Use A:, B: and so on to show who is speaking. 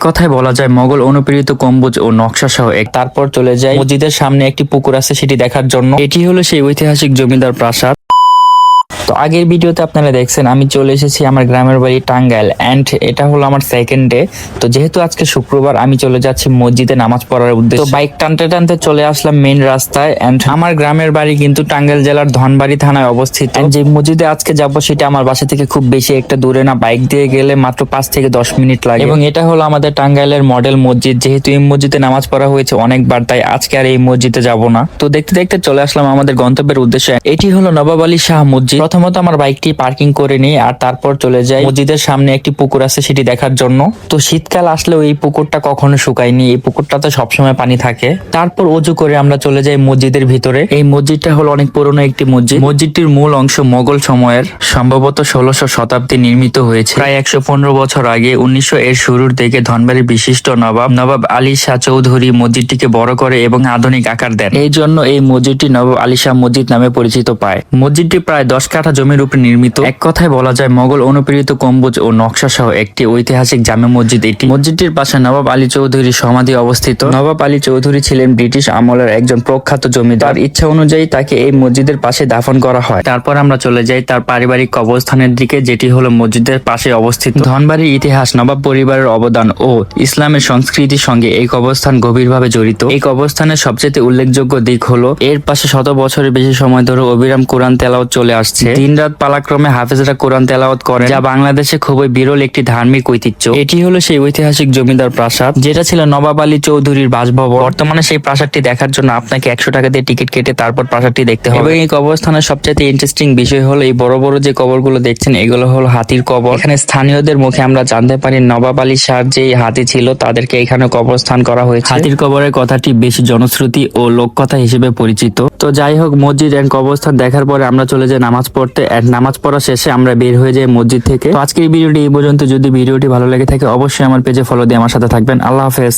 A: কথায় বলা যায় মোগল অনুপ্রেরিত গম্বুজ ও নকশা সহ তারপর চলে যায় মসজিদের সামনে একটি পুকুর আছে সেটি দেখার জন্য। এটি হলো সেই ঐতিহাসিক জমিদার প্রাসাদ। তো আগের ভিডিওতে আপনারা দেখছেন আমি চলে এসেছি আমার গ্রামের বাড়ি টাঙ্গাইল এন্ড এটা হলো আমার সেকেন্ড ডে। তো যেহেতু আজকে শুক্রবার আমি চলে যাচ্ছি মসজিদে নামাজ পড়ার উদ্দেশ্যে। তো বাইক টানতে টানতে চলে আসলাম মেইন রাস্তায় এন্ড আমার গ্রামের বাড়ি কিন্তু টাঙ্গাইল জেলার ধনবাড়ি থানায় অবস্থিত। যে মসজিদে আজকে যাব সেটা আমার বাসা থেকে খুব বেশি একটা দূরে না, বাইক দিয়ে গেলে মাত্র 5 থেকে 10 মিনিট লাগে। এবং এটা হলো আমাদের টাঙ্গাইলের মডেল মসজিদ। যেহেতু এই মসজিদে নামাজ পড়া হয়েছে অনেকবার, তাই আজকে আর এই মসজিদে যাব না। তো দেখতে দেখতে চলে আসলাম আমাদের গন্তব্যের উদ্দেশ্যে। এটি হলো নবাব আলী শাহ মসজিদ। প্রথমত আমার বাইকটি পার্কিং করে নিই আর তারপর চলে যাই মসজিদের সামনে একটি পুকুর আছে সেটি দেখার জন্য। তো শীতকাল আসলেও এই পুকুরটা কখনো শুকায়নি, এই পুকুরটাতে সবসময় পানি থাকে। তারপর অজু করে আমরা চলে যাই মসজিদের ভিতরে। এই মসজিদটা হলো অনেক পুরনো একটি মসজিদ। মসজিদটির মূল অংশ মোগল সময়ের, সম্ভবত 1600 শতাব্দী নির্মিত হয়েছে। প্রায় 115 বছর আগে 1900 এর শুরুর দিকে ধনবাড়ির বিশিষ্ট নবাব আলী শাহ চৌধুরী মসজিদটিকে বড় করে এবং আধুনিক আকার দেন। এই জন্য এই মসজিদটি নবাব আলী শাহ মসজিদ নামে পরিচিত পায়। মসজিদটি প্রায় 10 কাঠা জমির উপর নির্মিত। এক কথায় বলা যায় মোগল অনুপ্রেরিত গম্বুজ ও নকশা সহ একটি ঐতিহাসিক জামে মসজিদ এটি। মসজিদটির পাশে নবাব আলী চৌধুরীর সমাধি অবস্থিত। নবাব আলী চৌধুরী ছিলেন ব্রিটিশ আমলের একজন প্রখ্যাত জমিদার। ইচ্ছা অনুযায়ী তাকে এই মসজিদের পাশে দাফন করা হয়। তারপর আমরা চলে যাই তার পারিবারিক কবরস্থানের দিকে, যেটি হলো মসজিদের পাশে অবস্থিত। ধনবাড়ির ইতিহাস, নবাব পরিবারের অবদান ও ইসলামের সংস্কৃতির সঙ্গে এই কবরস্থান গভীরভাবে জড়িত। এই কবরস্থানের সবচেয়ে উল্লেখযোগ্য দিক হলো এর পাশে 100 বছরের বেশি সময় ধরে অবিরাম কোরআন তেলাওয়াত চলে আসছে। দিনরাত পালাক্রমে হাফেজরা কোরআন তেলাওয়াত করেন, যা বাংলাদেশে খুবই বিরল একটি ধার্মিক ঐতিহ্য। এটি হলো সেই ঐতিহাসিক জমিদার প্রাসাদ, যেটা ছিল নবাব আলী চৌধুরীর বাসভবন। বর্তমানে সেই প্রাসাদটি দেখার জন্য আপনাকে 100 টাকা দিয়ে টিকিট কেটে তারপর প্রাসাদটি দেখতে হবে। এবং এই কবরস্থানের সবচেয়ে ইন্টারেস্টিং বিষয় হলো এই বড় বড় যে কবরগুলো দেখছেন এগুলো হলো হাতির কবর। এখানে স্থানীয়দের মুখে আমরা জানতে পারি নবাব আলী শাহ যে হাতি ছিল তাদেরকে এখানে কবরস্থান করা হয়েছে। হাতির কবরের কথাটি বেশি জনশ্রুতি ও লোককথা হিসেবে পরিচিত। তো যাই হোক, মসজিদ এন্ড কবরস্থান দেখার পরে আমরা চলে যাই নামাজ পড়তে। নামাজ পড়া শেষে আমরা বের হয়ে যাই মসজিদ থেকে। তো আজকের ভিডিওটি এই পর্যন্ত। যদি ভিডিওটি ভালো লেগে থাকে অবশ্যই আমার পেজে ফলো দিয়ে আমার সাথে থাকবেন। আল্লাহ হাফেজ।